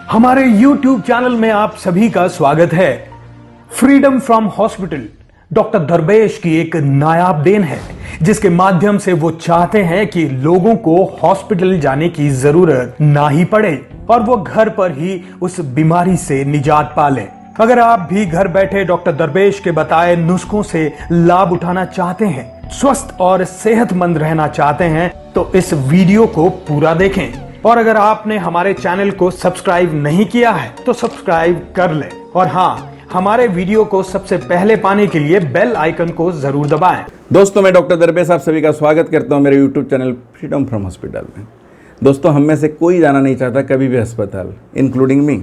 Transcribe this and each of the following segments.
हमारे YouTube channel में आप सभी का स्वागत है। फ्रीडम फ्रॉम हॉस्पिटल डॉक्टर दरवेश की एक नायाब देन है, जिसके माध्यम से वो चाहते हैं कि लोगों को हॉस्पिटल जाने की जरूरत ना ही पड़े और वो घर पर ही उस बीमारी से निजात पा लें। अगर आप भी घर बैठे डॉक्टर दरवेश के बताए नुस्खों से लाभ उठाना चाहते हैं, स्वस्थ और सेहतमंद रहना चाहते हैं, तो इस वीडियो को पूरा देखें। और अगर आपने हमारे चैनल को सब्सक्राइब नहीं किया है तो सब्सक्राइब कर लें। और हाँ, हमारे वीडियो को सबसे पहले पाने के लिए बेल आइकन को जरूर दबाएं। दोस्तों, मैं डॉक्टर दरवेश आप सभी का स्वागत करता हूं मेरे YouTube channel freedom from hospital में। दोस्तों, हम में से कोई जाना नहीं चाहता कभी भी अस्पताल, इंक्लूडिंग मी।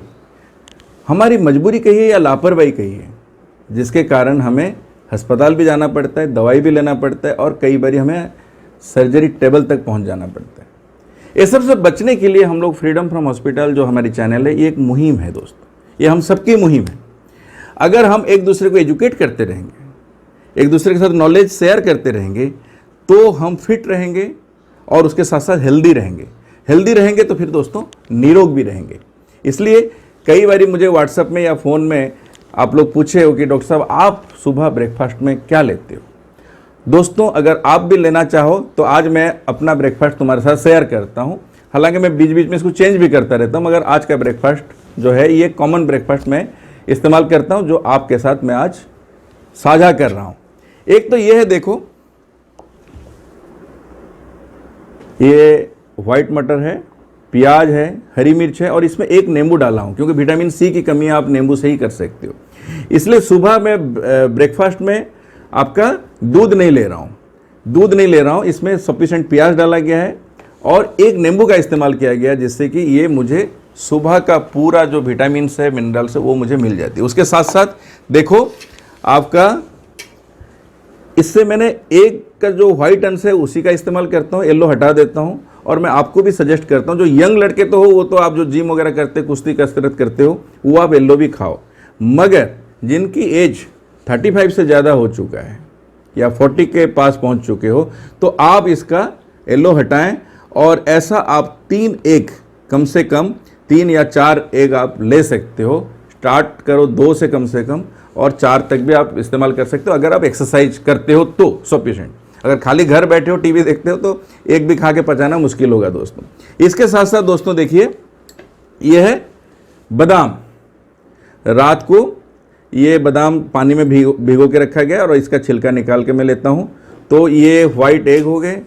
हमारी मजबूरी कहिए या लापरवाही कहिए, जिसके कारण हमें अस्पताल भी जाना पड़ता है, दवाई भी लेना पड़ता है और कई बार हमें सर्जरी टेबल तक पहुंच जाना पड़ता है। ये सब से बचने के लिए हम लोग फ्रीडम फ्रॉम हॉस्पिटल जो हमारी चैनल है, ये एक मुहिम है दोस्तों, ये हम सबकी मुहिम है। अगर हम एक दूसरे को एजुकेट करते रहेंगे, एक दूसरे के साथ नॉलेज शेयर करते रहेंगे, तो हम फिट रहेंगे और उसके साथ साथ हेल्दी रहेंगे। हेल्दी रहेंगे तो फिर दोस्तों निरोग भी रहेंगे। इसलिए कई बार मुझे व्हाट्सएप में या फ़ोन में आप लोग पूछे हो कि डॉक्टर साहब आप सुबह ब्रेकफास्ट में क्या लेते हो। दोस्तों, अगर आप भी लेना चाहो तो आज मैं अपना ब्रेकफास्ट तुम्हारे साथ शेयर करता हूं। हालांकि मैं बीच बीच में इसको चेंज भी करता रहता हूं, मगर आज का ब्रेकफास्ट जो है ये कॉमन ब्रेकफास्ट मैं इस्तेमाल करता हूं, जो आपके साथ मैं आज साझा कर रहा हूं। एक तो ये है, देखो, ये व्हाइट मटर है, प्याज है, हरी मिर्च है और इसमें एक नींबू डाला हूं, क्योंकि विटामिन सी की कमी आप नींबू से ही कर सकते हो। इसलिए सुबह में ब्रेकफास्ट में आपका दूध नहीं ले रहा हूं, इसमें सफिशिएंट प्याज डाला गया है और एक नींबू का इस्तेमाल किया गया है, जिससे कि ये मुझे सुबह का पूरा जो विटामिन है, मिनरल्स है, वो मुझे मिल जाती है। उसके साथ साथ देखो आपका, इससे मैंने एक का जो व्हाइट अंश है उसी का इस्तेमाल करता हूँ, येलो हटा देता हूँ। और मैं आपको भी सजेस्ट करता हूँ, जो यंग लड़के तो हो, वो तो आप जो जिम वगैरह करते, कुश्ती कसरत करते हो, वो आप येलो भी खाओ। मगर जिनकी एज 35 से ज़्यादा हो चुका है या 40 के पास पहुंच चुके हो, तो आप इसका येलो हटाएं और ऐसा आप 3 एग, कम से कम 3 या 4 एग आप ले सकते हो। स्टार्ट करो 2 से कम से कम, और 4 तक भी आप इस्तेमाल कर सकते हो अगर आप एक्सरसाइज करते हो तो सफिशिएंट। अगर खाली घर बैठे हो, टीवी देखते हो, तो एक भी खा के पचाना मुश्किल होगा दोस्तों। इसके साथ साथ दोस्तों देखिए, यह है बादाम। रात को ये बादाम पानी में भिगो के रखा गया और इसका छिलका निकाल के मैं लेता हूँ। तो ये वाइट एग हो गए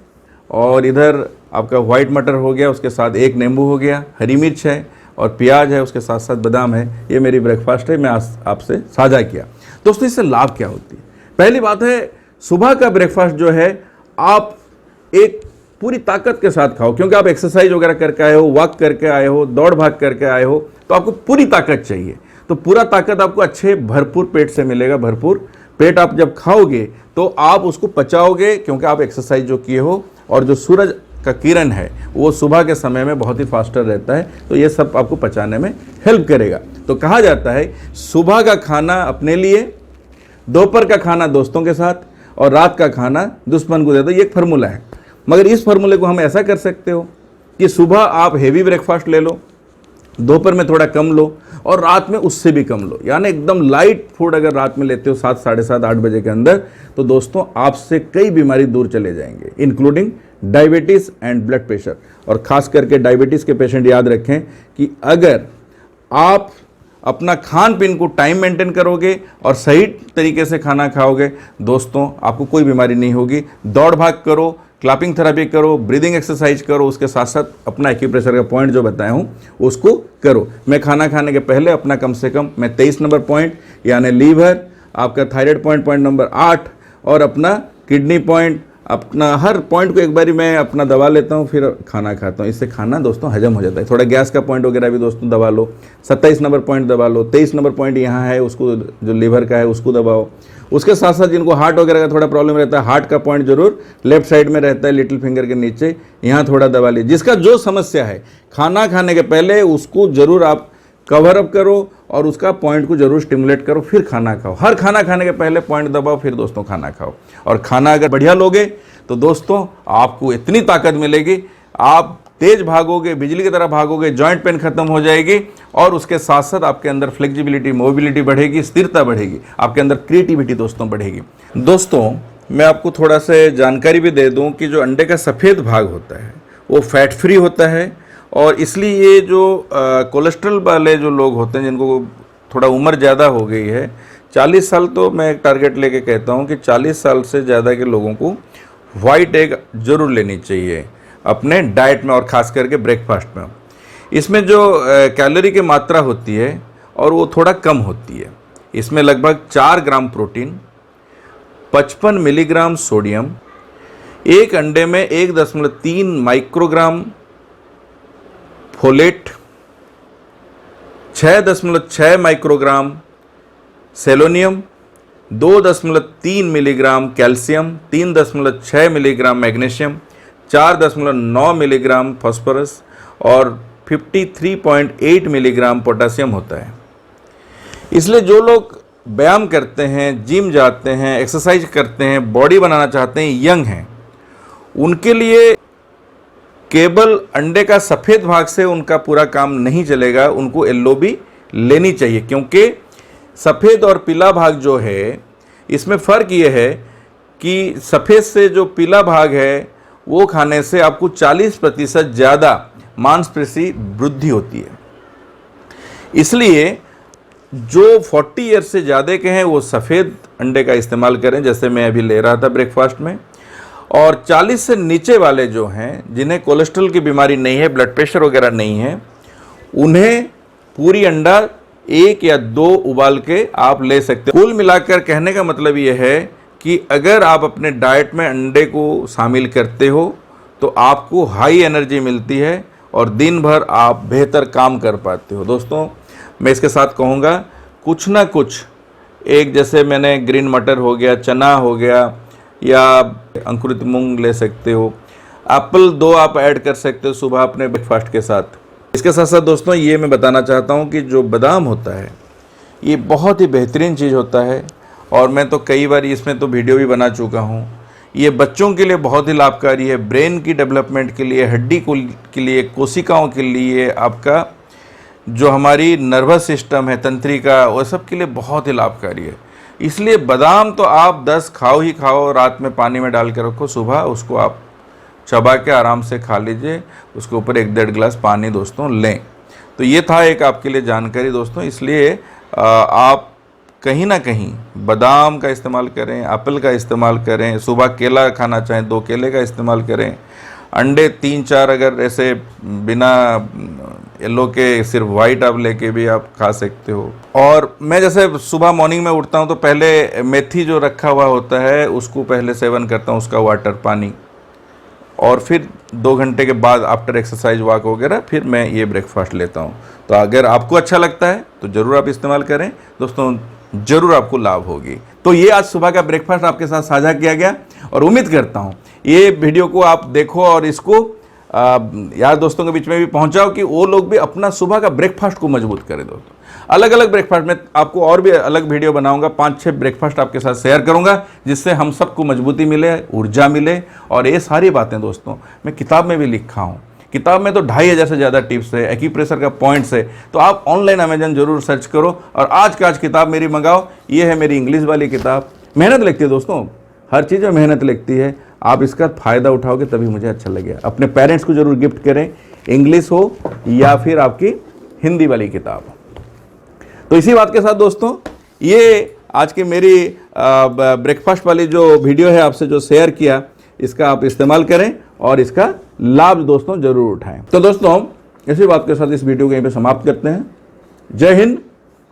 और इधर आपका वाइट मटर हो गया, उसके साथ एक नींबू हो गया, हरी मिर्च है और प्याज है, उसके साथ साथ बादाम है। ये मेरी ब्रेकफास्ट है, मैं आपसे साझा किया। दोस्तों, इससे लाभ क्या होती है? पहली बात है, सुबह का ब्रेकफास्ट जो है आप एक पूरी ताकत के साथ खाओ, क्योंकि आप एक्सरसाइज वगैरह करके आए हो, वॉक करके आए हो, दौड़ भाग करके आए हो, तो आपको पूरी ताकत चाहिए। तो पूरा ताकत आपको अच्छे भरपूर पेट से मिलेगा। भरपूर पेट आप जब खाओगे तो आप उसको पचाओगे, क्योंकि आप एक्सरसाइज जो किए हो, और जो सूरज का किरण है वो सुबह के समय में बहुत ही फास्टर रहता है, तो ये सब आपको पचाने में हेल्प करेगा। तो कहा जाता है सुबह का खाना अपने लिए, दोपहर का खाना दोस्तों के साथ और रात का खाना दुश्मन को दे दो। ये एक फार्मूला है, मगर इस फार्मूले को हम ऐसा कर सकते हो कि सुबह आप हेवी ब्रेकफास्ट ले लो, दोपहर में थोड़ा कम लो और रात में उससे भी कम लो। यानी एकदम लाइट फूड अगर रात में लेते हो 7, साढ़े 7, 8 बजे के अंदर, तो दोस्तों आपसे कई बीमारी दूर चले जाएंगे, including diabetes and blood pressure. और ख़ास करके डायबिटीज़ के पेशेंट याद रखें कि अगर आप अपना खान पीन को टाइम मेंटेन करोगे और सही तरीके से खाना खाओगे, दोस्तों आपको कोई बीमारी नहीं होगी। दौड़ भाग करो, क्लैपिंग थेरेपी करो, ब्रीदिंग एक्सरसाइज करो, उसके साथ साथ अपना एक्यूप्रेशर का पॉइंट जो बताया हूँ उसको करो। मैं खाना खाने के पहले अपना कम से कम मैं 23 नंबर पॉइंट, यानी लीवर, आपका थायराइड पॉइंट नंबर 8 और अपना किडनी पॉइंट, अपना हर पॉइंट को एक बारी मैं अपना दबा लेता हूँ, फिर खाना खाता हूँ। इससे खाना दोस्तों हजम हो जाता है। थोड़ा गैस का पॉइंट वगैरह भी दोस्तों दबा लो। 27 नंबर पॉइंट दबा लो, 23 नंबर पॉइंट यहाँ है, उसको जो लीवर का है उसको दबाओ। उसके साथ साथ जिनको हार्ट वगैरह का थोड़ा प्रॉब्लम रहता है, हार्ट का पॉइंट जरूर लेफ्ट साइड में रहता है, लिटिल फिंगर के नीचे, यहाँ थोड़ा दबा लीजिए। जिसका जो समस्या है, खाना खाने के पहले उसको जरूर आप कवर अप करो और उसका पॉइंट को जरूर स्टिमुलेट करो, फिर खाना खाओ। हर खाना खाने के पहले पॉइंट दबाओ, फिर दोस्तों खाना खाओ। और खाना अगर बढ़िया लोगे तो दोस्तों आपको इतनी ताकत मिलेगी, आप तेज भागोगे, बिजली की तरह भागोगे, जॉइंट पेन खत्म हो जाएगी और उसके साथ साथ आपके अंदर फ्लेक्सिबिलिटी, मोबिलिटी बढ़ेगी, स्थिरता बढ़ेगी, आपके अंदर क्रिएटिविटी दोस्तों बढ़ेगी। दोस्तों मैं आपको थोड़ा सा जानकारी भी दे दूं कि जो अंडे का सफ़ेद भाग होता है वो फैट फ्री होता है और इसलिए ये जो कोलेस्ट्रॉल वाले जो लोग होते हैं जिनको थोड़ा उम्र ज़्यादा हो गई है, 40 साल, तो मैं एक टारगेट लेके कहता हूँ कि 40 साल से ज़्यादा के लोगों को वाइट एग जरूर लेनी चाहिए अपने डाइट में और ख़ास करके ब्रेकफास्ट में। इसमें जो कैलोरी की मात्रा होती है और वो थोड़ा कम होती है। इसमें लगभग 4 ग्राम प्रोटीन, 55 मिलीग्राम सोडियम, एक अंडे में 1.3 microgram folate, 6.6 microgram selenium, 2.3 milligram calcium, 3.6 milligram magnesium, 4.9 milligram phosphorus और 53.8 मिलीग्राम पोटेशियम होता है। इसलिए जो लोग व्यायाम करते हैं, जिम जाते हैं, एक्सरसाइज करते हैं, बॉडी बनाना चाहते हैं, यंग हैं, उनके लिए केवल अंडे का सफ़ेद भाग से उनका पूरा काम नहीं चलेगा, उनको येलो भी लेनी चाहिए, क्योंकि सफ़ेद और पीला भाग जो है इसमें फ़र्क ये है कि सफ़ेद से जो पीला भाग है वो खाने से आपको 40% ज़्यादा मांसपेशी वृद्धि होती है। इसलिए जो 40 ईयर से ज़्यादा के हैं वो सफ़ेद अंडे का इस्तेमाल करें, जैसे मैं अभी ले रहा था ब्रेकफास्ट में। और 40 से नीचे वाले जो हैं, जिन्हें कोलेस्ट्रॉल की बीमारी नहीं है, ब्लड प्रेशर वगैरह नहीं है, उन्हें पूरी अंडा 1 या 2 उबाल के आप ले सकते हैं। कुल मिलाकर कहने का मतलब ये है कि अगर आप अपने डाइट में अंडे को शामिल करते हो तो आपको हाई एनर्जी मिलती है और दिन भर आप बेहतर काम कर पाते हो। दोस्तों मैं इसके साथ कहूँगा कुछ ना कुछ, एक जैसे मैंने ग्रीन मटर हो गया, चना हो गया, या अंकुरित मूंग ले सकते हो, एप्पल 2 आप ऐड कर सकते हो सुबह अपने ब्रेकफास्ट के साथ। इसके साथ साथ दोस्तों ये मैं बताना चाहता हूँ कि जो बादाम होता है ये बहुत ही बेहतरीन चीज़ होता है और मैं तो कई बार इसमें तो वीडियो भी बना चुका हूँ। ये बच्चों के लिए बहुत ही लाभकारी है, ब्रेन की डेवलपमेंट के लिए, हड्डी के लिए, कोशिकाओं के लिए, आपका जो हमारी नर्वस सिस्टम है, तंत्रिका, वो सब के लिए बहुत ही लाभकारी है। इसलिए बादाम तो आप 10 खाओ ही खाओ, रात में पानी में डाल के रखो, सुबह उसको आप चबा के आराम से खा लीजिए, उसके ऊपर 1-1.5 गिलास पानी दोस्तों लें। तो ये था एक आपके लिए जानकारी दोस्तों। इसलिए आप कहीं ना कहीं बादाम का इस्तेमाल करें, एप्पल का इस्तेमाल करें, सुबह केला खाना चाहें 2 केले का इस्तेमाल करें, अंडे 3-4 अगर ऐसे बिना येलो के सिर्फ वाइट आप लेके भी आप खा सकते हो। और मैं जैसे सुबह मॉर्निंग में उठता हूँ तो पहले मेथी जो रखा हुआ होता है उसको पहले सेवन करता हूँ, उसका वाटर पानी, और फिर 2 घंटे के बाद आफ्टर एक्सरसाइज वॉक वगैरह फिर मैं ये ब्रेकफास्ट लेता हूँ। तो अगर आपको अच्छा लगता है तो ज़रूर आप इस्तेमाल करें दोस्तों, ज़रूर आपको लाभ होगी। तो ये आज सुबह का ब्रेकफास्ट आपके साथ साझा किया गया और उम्मीद करता हूँ ये वीडियो को आप देखो और इसको यार दोस्तों के बीच में भी पहुँचाओ कि वो लोग भी अपना सुबह का ब्रेकफास्ट को मजबूत करें। दोस्तों अलग अलग ब्रेकफास्ट में आपको और भी अलग वीडियो बनाऊंगा, 5-6 ब्रेकफास्ट आपके साथ शेयर करूंगा जिससे हम सबको मजबूती मिले, ऊर्जा मिले। और ये सारी बातें दोस्तों मैं किताब में भी लिखा हूँ। किताब में तो 2500 से ज़्यादा टिप्स है, एक्यूप्रेशर का पॉइंट्स है। तो आप ऑनलाइन अमेजन जरूर सर्च करो और आज का आज किताब मेरी मंगाओ। ये है मेरी इंग्लिश वाली किताब। मेहनत लगती है दोस्तों, हर चीज़ में मेहनत लगती है। आप इसका फ़ायदा उठाओगे तभी मुझे अच्छा लगेगा। अपने पेरेंट्स को जरूर गिफ्ट करें, इंग्लिश हो या फिर आपकी हिंदी वाली किताब। तो इसी बात के साथ दोस्तों ये आज की मेरी ब्रेकफास्ट वाली जो वीडियो है आपसे जो शेयर किया, इसका आप इस्तेमाल करें और इसका लाभ दोस्तों जरूर उठाएं। तो दोस्तों इसी बात के साथ इस वीडियो को यहीं पे समाप्त करते हैं। जय हिंद,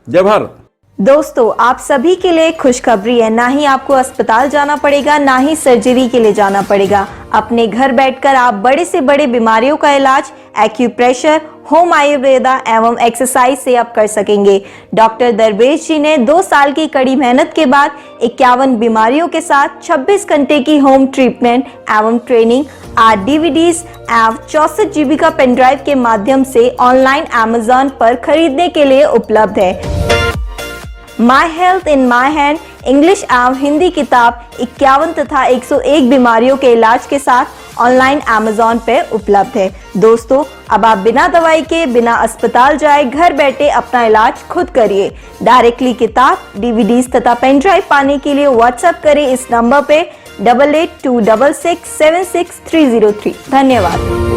जय भारत। दोस्तों आप सभी के लिए खुशखबरी है, ना ही आपको अस्पताल जाना पड़ेगा, ना ही सर्जरी के लिए जाना पड़ेगा। अपने घर बैठकर आप बड़े से बड़े बीमारियों का इलाज एक्यूप्रेशर, होम आयुर्वेदा एवं एक्सरसाइज से आप कर सकेंगे। डॉक्टर दरवेश जी ने 2 साल की कड़ी मेहनत के बाद 51 बीमारियों के साथ 26 घंटे की होम ट्रीटमेंट एवं ट्रेनिंग 8 DVDs एवं 64 GB का पेन ड्राइव के माध्यम से ऑनलाइन Amazon पर खरीदने के लिए उपलब्ध है। My health in my hand English एवं हिंदी किताब 51 तथा 101 बीमारियों के इलाज के साथ ऑनलाइन Amazon पे उपलब्ध है। दोस्तों, अब आप बिना दवाई के, बिना अस्पताल जाए घर बैठे अपना इलाज खुद करिए। डायरेक्टली किताब, DVDs तथा पेन ड्राइव पाने के लिए व्हाट्सएप करें इस नंबर पे 8826676303। धन्यवाद।